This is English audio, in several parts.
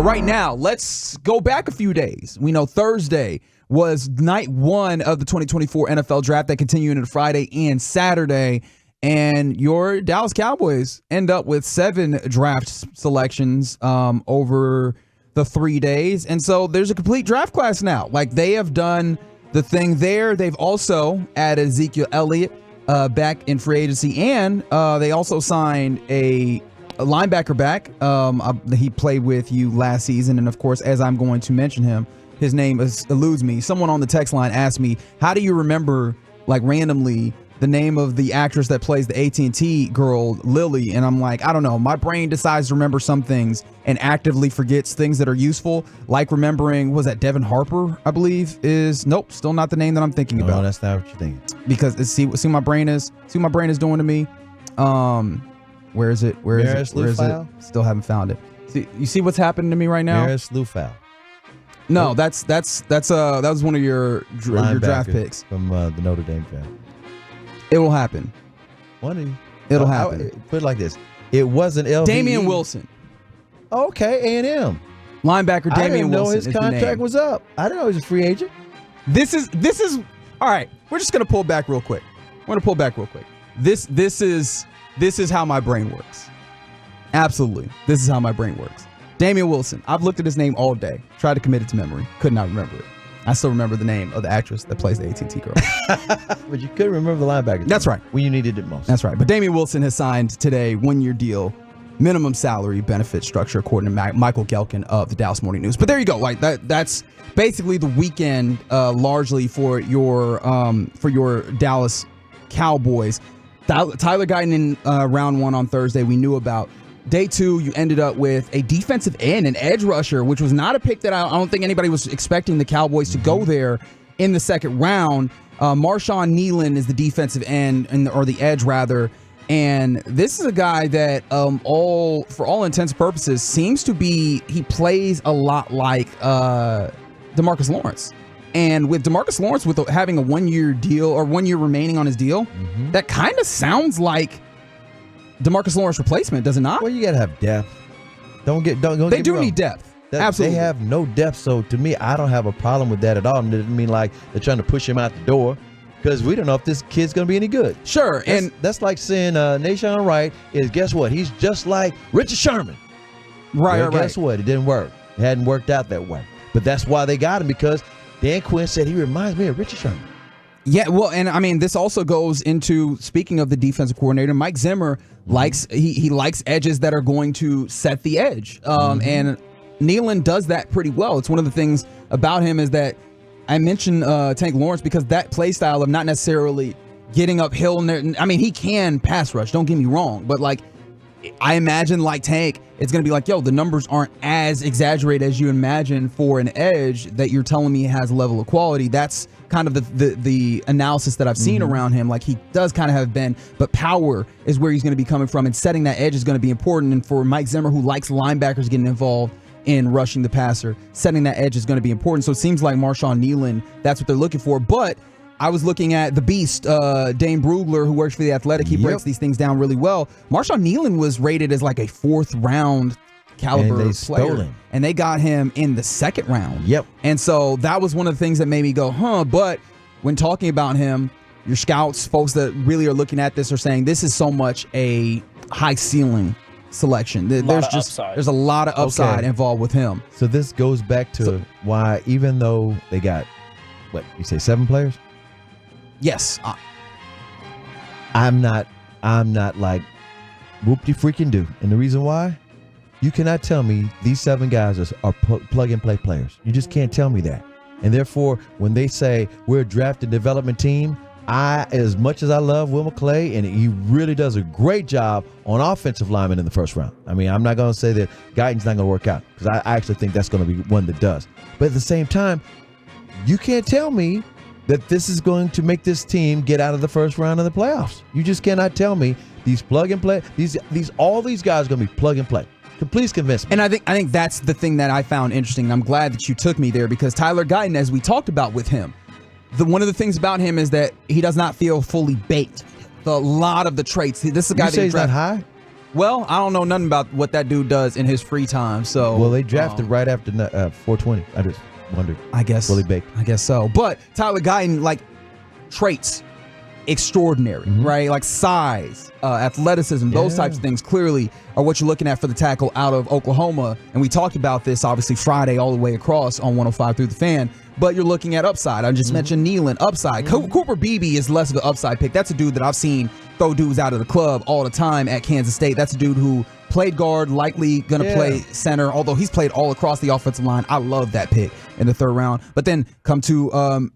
right now, let's go back a few days. We know Thursday was night one of the 2024 NFL Draft that continued into Friday and Saturday. And your Dallas Cowboys end up with 7 draft selections over the 3 days. And so there's a complete draft class now. Like, they have done the thing there. They've also added Ezekiel Elliott back in free agency. And they also signed a linebacker back. He played with you last season. And, of course, as I'm going to mention him, his name eludes me. Someone on the text line asked me, how do you remember, like, randomly the name of the actress that plays the AT&T girl, Lily? And I'm like, I don't know. My brain decides to remember some things and actively forgets things that are useful, like remembering, was that Devin Harper, I believe, is, nope, still not the name that I'm thinking about. No, that's not what you're thinking. Because see what my brain is doing to me. Where is it? Where is it? Still haven't found it. See, you see what's happening to me right now? Maris Lufau. No, that was one of your draft picks from the Notre Dame draft. It will happen. It'll happen. Put it like this: it wasn't LVE. Damian Wilson. Okay, A&M linebacker. Damian Wilson. I didn't know his contract was up. I didn't know he was a free agent. This is all right. We're just gonna pull back real quick. This is how my brain works. Absolutely, this is how my brain works. Damian Wilson. I've looked at his name all day. Tried to commit it to memory. Could not remember it. I still remember the name of the actress that plays the AT&T girl. But you couldn't remember the linebacker. That's right. When you needed it most. That's right. But Damian Wilson has signed today, 1-year deal, minimum salary benefit structure, according to Michael Gelkin of the Dallas Morning News. But there you go. Like that's basically the weekend, largely for your Dallas Cowboys. Tyler Guyton in round 1 on Thursday, we knew about. Day 2, you ended up with a defensive end, an edge rusher, which was not a pick that I don't think anybody was expecting the Cowboys to go there in the second round. Marshawn Nealon is the defensive end, or the edge rather. And this is a guy that, for all intents and purposes, seems to be, he plays a lot like DeMarcus Lawrence. And with DeMarcus Lawrence, with having a 1-year deal, or 1 year remaining on his deal, that kind of sounds like DeMarcus Lawrence replacement, does it not? Well, you gotta have depth. They do need depth. Absolutely. They have no depth, so to me, I don't have a problem with that at all. It doesn't mean like they're trying to push him out the door, because we don't know if this kid's gonna be any good. Sure, and that's like saying Nashawn Wright is, guess what? He's just like Richard Sherman. Right. Guess what? It didn't work. It hadn't worked out that way. But that's why they got him, because Dan Quinn said he reminds me of Richard Sherman. Yeah, well, and I mean, this also goes into, speaking of the defensive coordinator, Mike Zimmer likes he likes edges that are going to set the edge, and Nealon does that pretty well. It's one of the things about him is that I mentioned Tank Lawrence, because that play style of not necessarily getting uphill. I mean, he can pass rush, don't get me wrong, but like, I imagine like Tank, it's going to be like, yo, the numbers aren't as exaggerated as you imagine for an edge that you're telling me has a level of quality. That's kind of the analysis that I've seen around him. Like, he does kind of have been, but power is where he's going to be coming from, and setting that edge is going to be important. And for Mike Zimmer, who likes linebackers getting involved in rushing the passer, setting that edge is going to be important. So it seems like Marshawn Nealon, that's what they're looking for. But I was looking at the beast, Dane Brugler, who works for The Athletic. He breaks these things down really well. Marshawn Nealon was rated as like a 4th round caliber player. And they got him in the 2nd round. Yep. And so that was one of the things that made me go, but when talking about him, your scouts, folks that really are looking at this, are saying this is so much a high ceiling selection. There's a lot of upside involved with him. So this goes back to why, even though they got, what, you say 7 players? Yes. I'm not like whoop-de-freaking do. And the reason why? You cannot tell me these 7 guys are plug-and-play players. You just can't tell me that. And therefore, when they say we're a draft and development team, as much as I love Will McClay, and he really does a great job on offensive linemen in the 1st round. I mean, I'm not going to say that Guyton's not going to work out, because I actually think that's going to be one that does. But at the same time, you can't tell me that this is going to make this team get out of the 1st round of the playoffs. You just cannot tell me these plug and play, all these guys are going to be plug and play. Please convince me. And I think that's the thing that I found interesting. And I'm glad that you took me there, because Tyler Guyton, as we talked about with him, one of the things about him is that he does not feel fully baked. A lot of the traits. This is a guy you say he's not high? Well, I don't know nothing about what that dude does in his free time. So, Well, they drafted right after 420. I just wondered. I guess Willie Baked. I guess so. But Tyler Guyton, like traits, extraordinary, right? Like size, athleticism, those types of things clearly are what you're looking at for the tackle out of Oklahoma. And we talked about this obviously Friday all the way across on 105 through the fan. But you're looking at upside. I just mentioned Nealon, upside. Cooper Beebe is less of an upside pick. That's a dude that I've seen throw dudes out of the club all the time at Kansas State. That's a dude who played guard, likely going to play center, although he's played all across the offensive line. I love that pick in the third round. But then come to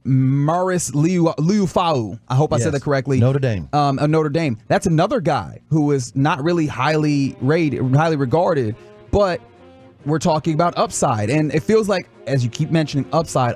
Maris Liufau. I hope I said that correctly. Notre Dame. Notre Dame. That's another guy who is not really highly regarded, but we're talking about upside. And it feels like, as you keep mentioning upside,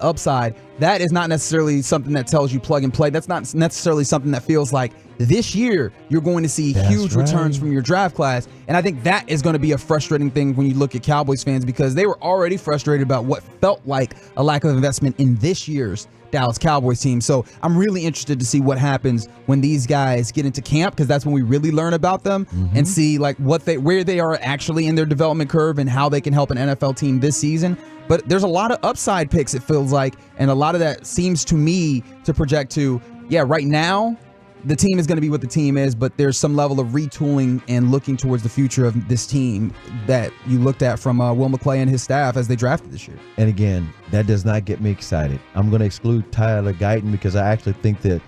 that is not necessarily something that tells you plug and play. That's not necessarily something that feels like this year you're going to see huge returns from your draft class. And I think that is going to be a frustrating thing when you look at Cowboys fans, because they were already frustrated about what felt like a lack of investment in this year's Dallas Cowboys team. So I'm really interested to see what happens when these guys get into camp, because that's when we really learn about them and see like where they are actually in their development curve and how they can help an NFL team this season. But there's a lot of upside picks, it feels like, and a lot of that seems to me to project to, right now the team is going to be what the team is, but there's some level of retooling and looking towards the future of this team that you looked at from Will McClay and his staff as they drafted this year. And again, that does not get me excited. I'm going to exclude Tyler Guyton because I actually think that,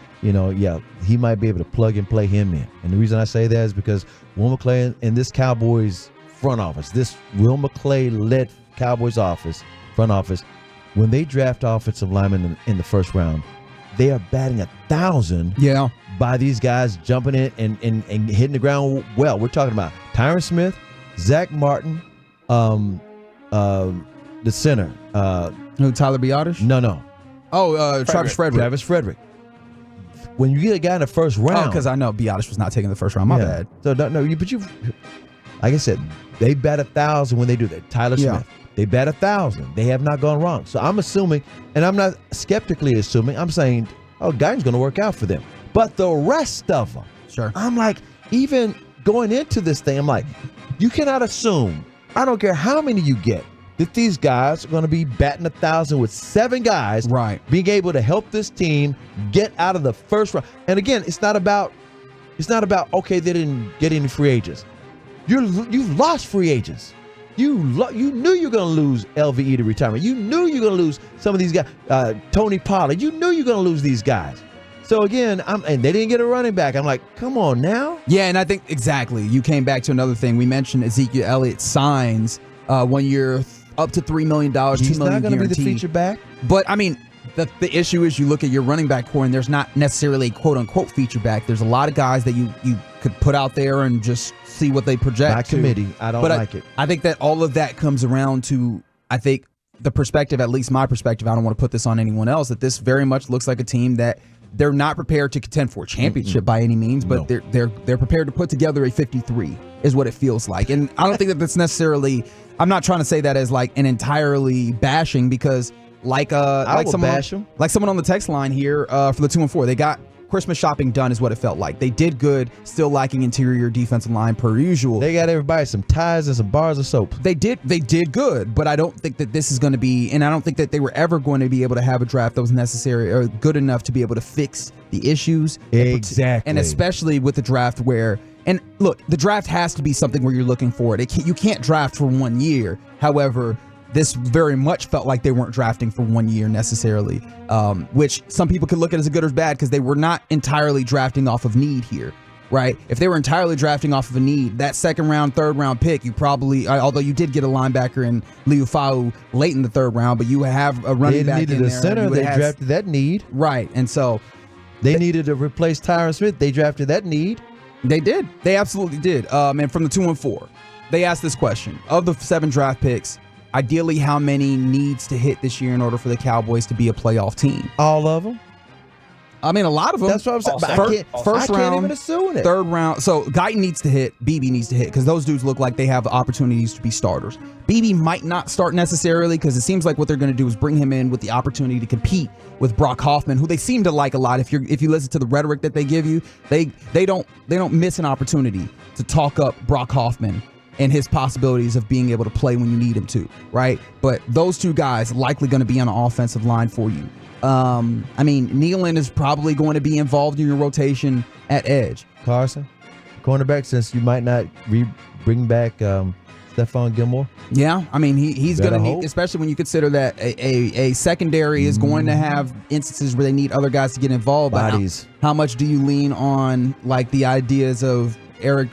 he might be able to plug and play him in. And the reason I say that is because Will McClay and this Cowboys front office, this Will McClay-led Cowboys front office, when they draft offensive linemen in the first round, they are batting 1,000 by these guys jumping in and hitting the ground well. We're talking about Tyron Smith, Zach Martin, the center. Tyler Biotish? No. Travis Frederick. Travis Frederick. When you get a guy in the first round. Because I know Biotish was not taking the first round. My bad. So, like I said, they bat 1,000 when they do that. Tyler Smith. They bat 1,000. They have not gone wrong. So I'm assuming, and I'm not skeptically assuming, I'm saying, Guyton's going to work out for them. But the rest of them, I'm like, even going into this thing, I'm like, you cannot assume, I don't care how many you get, that these guys are going to be batting 1,000 with 7 guys, being able to help this team get out of the first round. And again, it's not about okay, they didn't get any free agents. You've lost free agents. You knew you were going to lose LVE to retirement. You knew you were going to lose some of these guys. Tony Pollard. You knew you were going to lose these guys. So again, and they didn't get a running back. I'm like, come on now. Yeah, and I think exactly. You came back to another thing. We mentioned Ezekiel Elliott signs 1 year up to $3 million, $2 million He's not going to be the guaranteed. feature back. But I mean, the issue is you look at your running back core, and there's not necessarily a quote unquote feature back. There's a lot of guys that you could put out there and just see what they project. By committee, I don't like it. I think that all of that comes around to, I think, the perspective, at least my perspective, I don't want to put this on anyone else, that this very much looks like a team that they're not prepared to contend for a championship by any means, but they're prepared to put together a 53 is what it feels like. And I don't think that that's necessarily, I'm not trying to say that as like an entirely bashing, because like someone on the text line here for the 2 and 4, they got Christmas shopping done is what it felt like. They did good, still lacking interior defensive line per usual. They got everybody some ties and some bars of soap. They did good, but I don't think that this is going to be, and I don't think that they were ever going to be able to have a draft that was necessary or good enough to be able to fix the issues. Exactly. And especially with the draft where, and look, the draft has to be something where you're looking for it. You can't draft for 1 year. However, this very much felt like they weren't drafting for 1 year necessarily, which some people could look at as a good or bad, because they were not entirely drafting off of need here, right? If they were entirely drafting off of a need, that second round, third round pick, you probably, although you did get a linebacker in Liufau late in the third round, but you have a running back in there. They needed a center. They drafted that need. Right, and so they needed to replace Tyron Smith. They drafted that need. They did. They absolutely did. And from the 2 and 4, they asked this question: of the 7 draft picks, ideally, how many needs to hit this year in order for the Cowboys to be a playoff team? All of them. I mean, a lot of them. That's what I'm saying. But First I round, can't even assume it. third round. So Guyton needs to hit. BB needs to hit because those dudes look like they have opportunities to be starters. BB might not start necessarily because it seems like what they're going to do is bring him in with the opportunity to compete with Brock Hoffman, who they seem to like a lot. If you listen to the rhetoric that they give you, they don't miss an opportunity to talk up Brock Hoffman and his possibilities of being able to play when you need him to, right? But those two guys likely going to be on the offensive line for you. I mean, Nealon is probably going to be involved in your rotation at edge. Carson, cornerback, since you might not bring back Stephon Gilmore. Yeah, I mean, he's going to need, hope. especially when you consider that a secondary is going to have instances where they need other guys to get involved. Bodies. But how much do you lean on like the ideas of Eric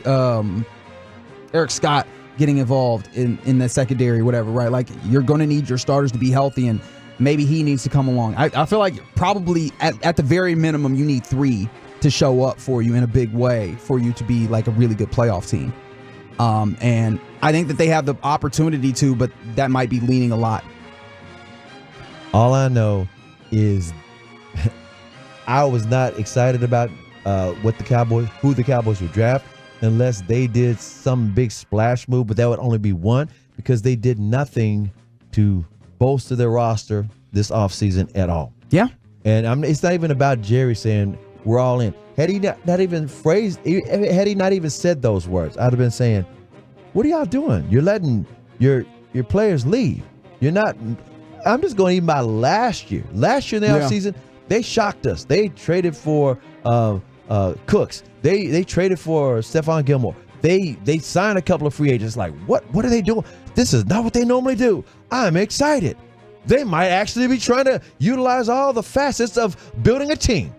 Scott getting involved in the secondary, whatever, right? Like you're going to need your starters to be healthy, and maybe he needs to come along. I feel like probably at the very minimum you need 3 to show up for you in a big way for you to be like a really good playoff team. And I think that they have the opportunity to, but that might be leaning a lot. All I know is I was not excited about who the Cowboys would draft unless they did some big splash move, but that would only be one because they did nothing to bolster their roster this offseason at all. Yeah. And it's not even about Jerry saying we're all in. Had he not even said those words, I'd have been saying, what are y'all doing? You're letting your players leave. You're not. I'm just going even by last year. Last year in the offseason, they shocked us. They traded for Cooks. They traded for Stephon Gilmore. They signed a couple of free agents. Like, what are they doing? This is not what they normally do. I'm excited. They might actually be trying to utilize all the facets of building a team.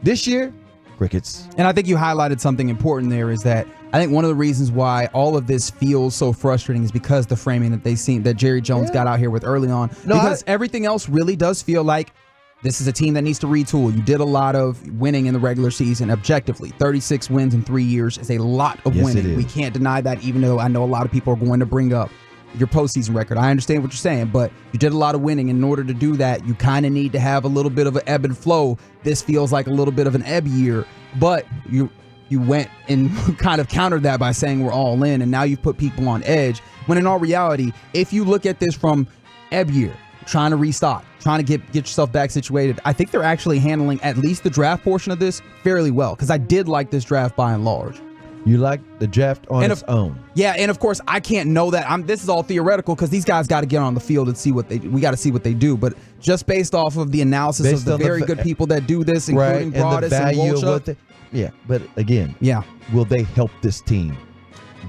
This year, crickets. And I think you highlighted something important there is that I think one of the reasons why all of this feels so frustrating is because the framing that Jerry Jones got out here with early on. Because everything else really does feel like this is a team that needs to retool. You did a lot of winning in the regular season objectively. 36 wins in 3 years is a lot of winning. We can't deny that, even though I know a lot of people are going to bring up your postseason record. I understand what you're saying, but you did a lot of winning. In order to do that, you kind of need to have a little bit of an ebb and flow. This feels like a little bit of an ebb year, but you went and kind of countered that by saying we're all in, and now you've put people on edge. When in all reality, if you look at this from ebb year, trying to restock, trying to get yourself back situated, I think they're actually handling at least the draft portion of this fairly well, because I did like this draft by and large. You like the draft on its own. Yeah, and of course I can't know that. This is all theoretical because these guys got to get on the field and see we got to see what they do. But just based off of the analysis of the very good people that do this, including Broadus and Wolchuk. Yeah, but again, yeah, will they help this team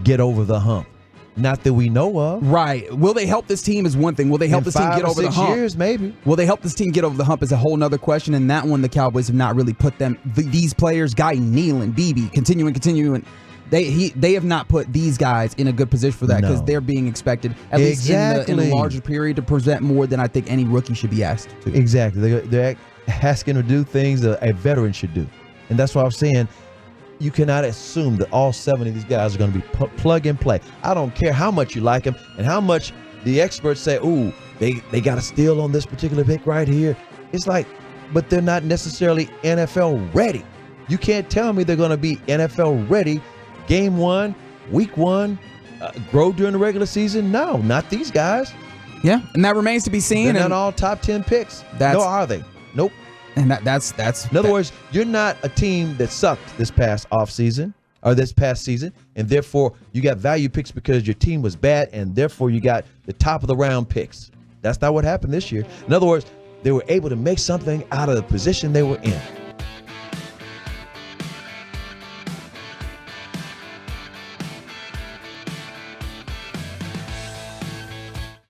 get over the hump? Not that we know of. Right. Will they help this team is one thing. Will they help this team get over the hump? 5 or 6 years, maybe. Will they help this team get over the hump is a whole nother question. And that one, the Cowboys have not really put these players, Guyton, Nealon, BB, continuing. They have not put these guys in a good position for that because they're being expected, at least in the larger period, to present more than I think any rookie should be asked to. Exactly. They're asking to do things that a veteran should do. And that's why I'm saying you cannot assume that all 7 of these guys are going to be plug and play. I don't care how much you like them and how much the experts say, ooh, they got a steal on this particular pick right here. It's like, but they're not necessarily NFL ready. You can't tell me they're going to be NFL ready game 1, week 1, grow during the regular season. No, not these guys. Yeah, and that remains to be seen. They're not all top 10 picks. No, are they? Nope. And that's in other words, you're not a team that sucked this past offseason or this past season, and therefore you got value picks because your team was bad, and therefore you got the top of the round picks. That's not what happened this year. In other words, they were able to make something out of the position they were in.